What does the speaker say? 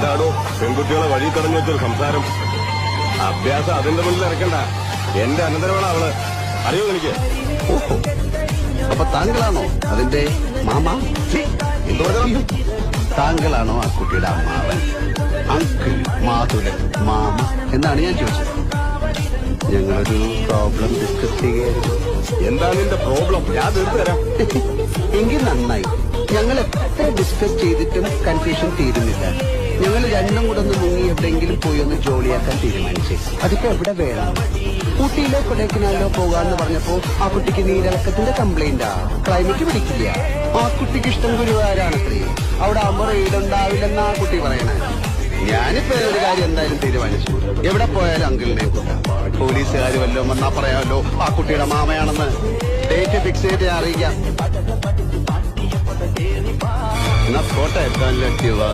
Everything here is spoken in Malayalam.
എന്താണോ പെൺകുട്ടികളെ വഴി തടഞ്ഞു വെച്ചൊരു സംസാരം? അഭ്യാസം അതിന്റെ മുന്നിൽ ഇറക്കണ്ട. എന്റെ അനന്തരമാണ് അവള്. അറിയോ എനിക്ക്? ഓഹോ, അപ്പൊ താങ്കളാണോ അതിന്റെ മാമ? എന്തു പറഞ്ഞു? താങ്കളാണോ ആ കുട്ടിയുടെ അമ്മാവൻ? അങ്കിൾ, മാതുലൻ, മാമ എന്നാണ് ഞാൻ ചോദിച്ചത്. ഞങ്ങളൊരു പ്രോബ്ലം ഡിസ്കസ് ചെയ്യുകയായിരുന്നു. എന്താ നിന്റെ പ്രോബ്ലം? ഞാൻ തീർത്തു തരാം. എങ്കിൽ നന്നായി. ഞങ്ങൾ എത്ര ഡിസ്കസ് ചെയ്തിട്ടും കൺഫ്യൂഷൻ തീരുന്നില്ല. ഞങ്ങൾ രണ്ടും കൂടെ ഒന്ന് മുങ്ങി എവിടെയെങ്കിലും പോയി ഒന്ന് ജോലിയാക്കാൻ തീരുമാനിച്ചു. അതിപ്പോ എവിടെ വേണം? ഊട്ടിയിലോ കൊടൈക്കനാലിലോ പോകാന്ന് പറഞ്ഞപ്പോ ആ കുട്ടിക്ക് നീരിളക്കത്തിന്റെ കംപ്ലൈന്റാ. ക്ലൈമറ്റ് പിടിക്കില്ല. ആ കുട്ടിക്ക് ഇഷ്ടം ഗുരുവായൂരാണത്രേ. അവിടെ ആകുമ്പോ റെയിലുണ്ടാവില്ലെന്നാ ആ കുട്ടി പറയണേ. ഞാനിപ്പോ ഒരു കാര്യം എന്തായാലും തീരുമാനിച്ചു. എവിടെ പോയാലും അങ്കിളിനെ കൂട്ടാം. പോലീസുകാർ വല്ലതും വന്നാ പറയാമല്ലോ ആ കുട്ടിയുടെ മാമയാണെന്ന്. ഡേറ്റ് ഫിക്സ് ചെയ്ത് അറിയിക്കാം. എന്നാ കോട്ടയം എത്താൻ